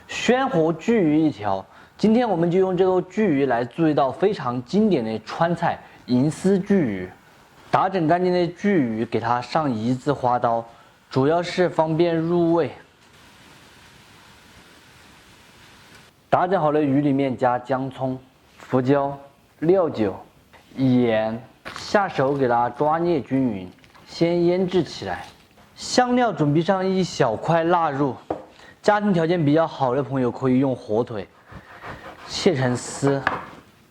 鲜活巨鱼1条。今天我们就用这个巨鱼来做一道非常经典的川菜银丝巨鱼。打整干净的巨鱼，给它上1字花刀，主要是方便入味。打整好的鱼里面加姜葱、胡椒、料酒、盐，下手给它抓捏均匀，先腌制起来。香料准备上1小块腊肉，家庭条件比较好的朋友可以用火腿，切成丝。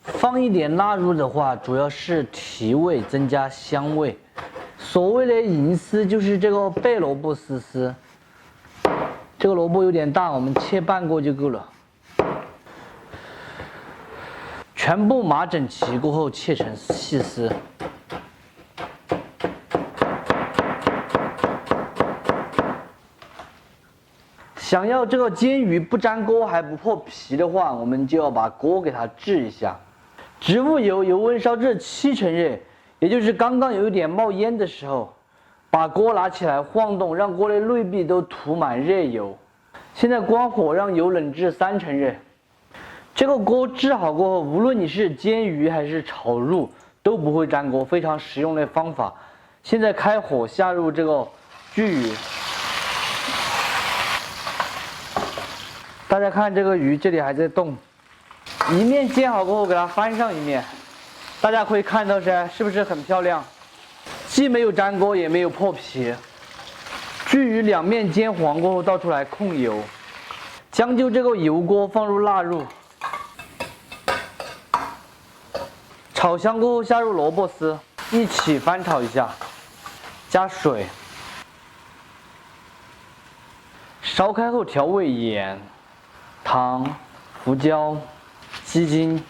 放一点腊肉的话，主要是提味，增加香味。所谓的银丝就是这个白萝卜丝，这个萝卜有点大，我们切半个就够了。全部码整齐过后，切成细丝。想要这个煎鱼不粘锅还不破皮的话，我们就要把锅给它炙一下。植物油油温烧至7成热，也就是刚刚有一点冒烟的时候，把锅拿起来晃动，让锅的内壁都涂满热油。现在关火，让油冷至3成热。这个锅炙好过后，无论你是煎鱼还是炒肉，都不会粘锅，非常实用的方法。现在开火下入这个巨鱼，大家看这个鱼这里还在动，一面煎好过后给它翻上一面，大家可以看到是不是很漂亮？既没有粘锅也没有破皮。巨鱼2面煎黄过后倒出来控油，将就这个油锅放入腊肉。炒香过后下入萝卜丝，一起翻炒一下，加水，烧开后调味盐、糖、胡椒、鸡精，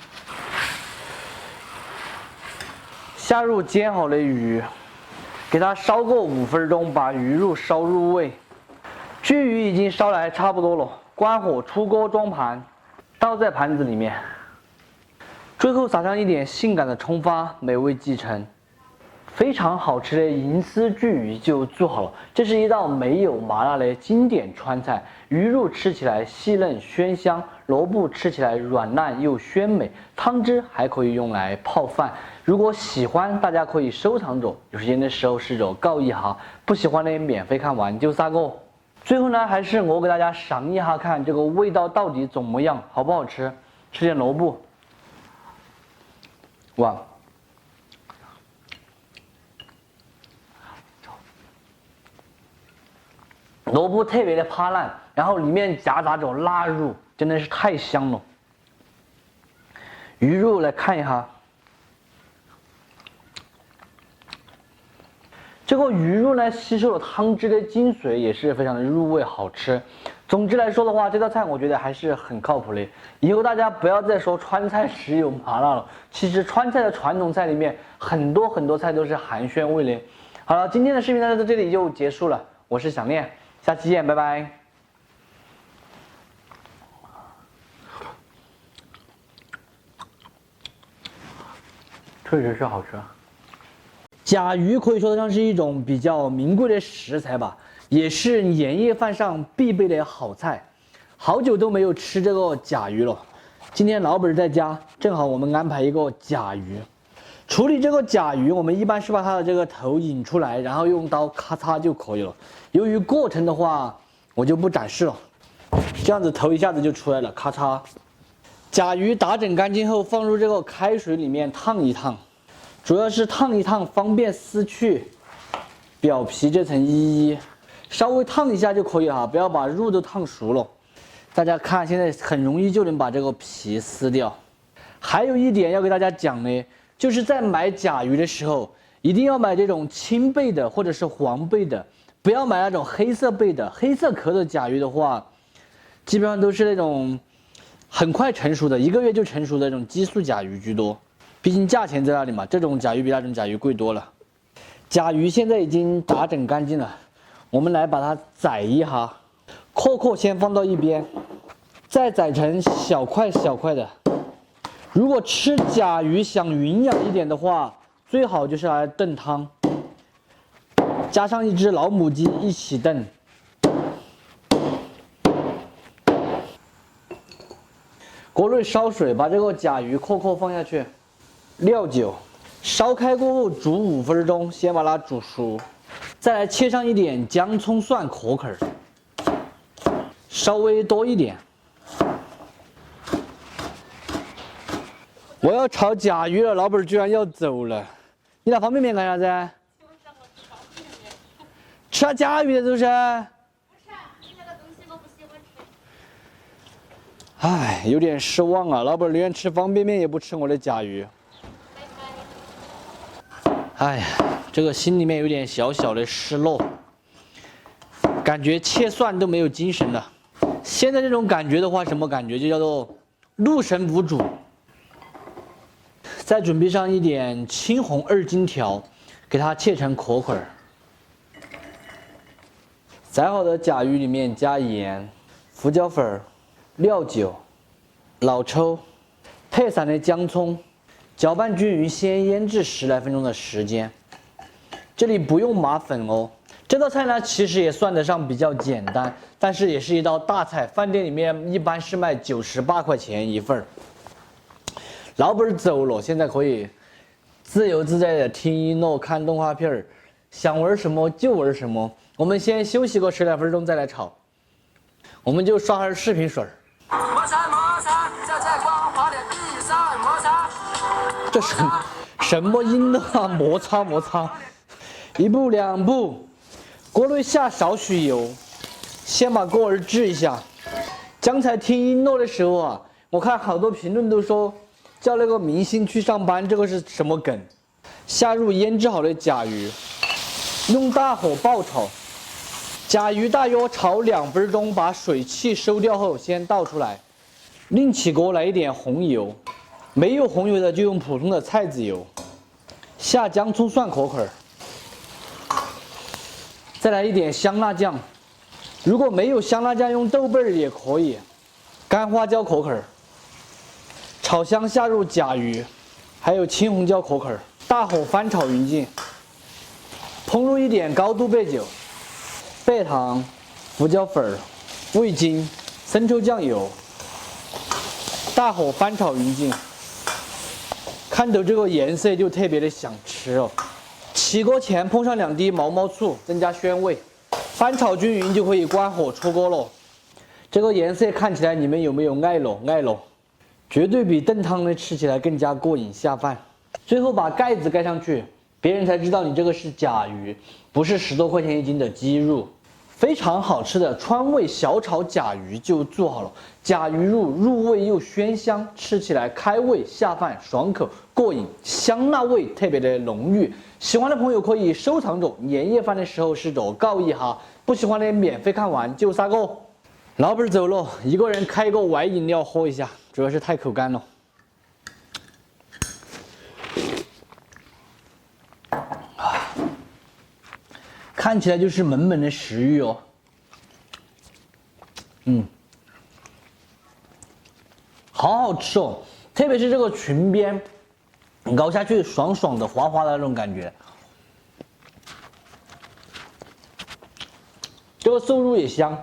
下入煎好的鱼，给它烧过5分钟，把鱼肉烧入味。巨鱼已经烧来差不多了，关火出锅装盘，倒在盘子里面。最后撒上一点性感的葱花，美味继承。非常好吃的银丝巨鱼就做好了。这是一道没有麻辣的经典川菜，鱼肉吃起来细嫩鲜香，萝卜吃起来软烂又鲜美，汤汁还可以用来泡饭。如果喜欢，大家可以收藏着，有时间的时候试着告一下。不喜欢的免费看完就撒个。最后呢，还是我给大家尝一下，看这个味道到底怎么样，好不好吃？吃点萝卜。哇，萝卜特别的趴烂，然后里面夹杂着腊肉，真的是太香了。鱼肉来看一下，这个鱼肉呢吸收了汤汁的精髓，也是非常的入味好吃。总之来说的话，这道菜我觉得还是很靠谱的。以后大家不要再说川菜只有麻辣了，其实川菜的传统菜里面很多菜都是寒暄味的。好了，今天的视频呢到这里就结束了，我是想念，下期见，拜拜。确实是好吃。甲鱼可以说得上是一种比较名贵的食材吧。也是年夜饭上必备的好菜，好久都没有吃这个甲鱼了。今天老本在家，正好我们安排一个甲鱼。处理这个甲鱼，我们一般是把它的这个头引出来，然后用刀咔嚓就可以了。由于过程的话，我就不展示了。这样子头一下子就出来了，咔嚓。甲鱼打整干净后，放入这个开水里面烫一烫，主要是烫一烫，方便撕去表皮这层衣。稍微烫一下就可以了，不要把肉都烫熟了。大家看，现在很容易就能把这个皮撕掉。还有一点要给大家讲呢，就是在买甲鱼的时候，一定要买这种青背的或者是黄背的，不要买那种黑色背的。黑色壳的甲鱼的话，基本上都是那种很快成熟的，1个月就成熟的那种激素甲鱼居多。毕竟价钱在那里嘛，这种甲鱼比那种甲鱼贵多了。甲鱼现在已经打整干净了。我们来把它宰一下，壳先放到一边，再宰成小块的。如果吃甲鱼想营养一点的话，最好就是来炖汤，加上一只老母鸡一起炖。锅内烧水，把这个甲鱼扣扣放下去，料酒，烧开过后煮5分钟，先把它煮熟，再来切上一点姜、葱、蒜、壳壳，稍微多一点。我要炒甲鱼了，老板居然要走了。你拿方便面干啥子？吃下甲鱼的是不是？不吃，你那个东西我不喜欢吃。唉，有点失望啊，老板宁愿吃方便面也不吃我的甲鱼。哎呀，这个心里面有点小小的失落，感觉切蒜都没有精神了。现在这种感觉的话，什么感觉？就叫做入神无主。再准备上一点青红2荆条，给它切成壳块。宰好的甲鱼里面加盐、胡椒粉、料酒、老抽，配散的姜葱，搅拌均匀，先腌制10来分钟的时间。这里不用麻粉哦。这道菜呢，其实也算得上比较简单，但是也是一道大菜，饭店里面一般是卖98块钱一份。老板走了，现在可以自由自在的听一诺、看动画片儿，想玩什么就玩什么。我们先休息个10来分钟再来炒，我们就刷下视频水。摩擦，在光滑的地上摩擦。这什么音啊？摩擦。1步2步，锅内下少许油，先把锅儿治一下。刚才听一诺的时候啊，我看好多评论都说叫那个明星去上班，这个是什么梗？下入腌制好的甲鱼，用大火爆炒。甲鱼大约炒2分钟，把水汽收掉后，先倒出来。另起锅来一点红油，没有红油的就用普通的菜籽油。下姜、葱、蒜壳壳，再来一点香辣酱。如果没有香辣酱，用豆瓣儿也可以。干花椒壳壳。炒香下入甲鱼，还有青红椒壳壳，大火翻炒匀净。烹入一点高度白酒、白糖、胡椒粉、味精、生抽酱油，大火翻炒匀净。看到这个颜色就特别的想吃哦。起锅前碰上2滴毛毛醋，增加鲜味。翻炒均匀就可以关火出锅了。这个颜色看起来你们有没有爱了？绝对比炖汤呢吃起来更加过瘾下饭。最后把盖子盖上去，别人才知道你这个是甲鱼，不是10多块钱1斤的鸡肉。非常好吃的川味小炒甲鱼就做好了。甲鱼肉入味又鲜香，吃起来开胃下饭，爽口过瘾，香辣味特别的浓郁。喜欢的朋友可以收藏着，年夜饭的时候试着告一下。不喜欢的免费看完就杀个。老板走了，一个人开个歪饮料喝一下，主要是太口干了。看起来就是满满的食欲哦。好好吃哦，特别是这个裙边，咬下去爽爽的、滑滑的那种感觉。这个瘦肉也香。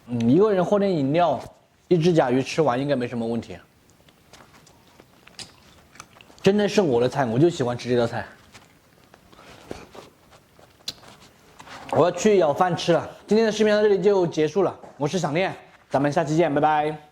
一个人喝点饮料，1只甲鱼吃完应该没什么问题。真的是我的菜，我就喜欢吃这道菜。我要去舀饭吃了。今天的视频到这里就结束了，我是想念，咱们下期见，拜拜。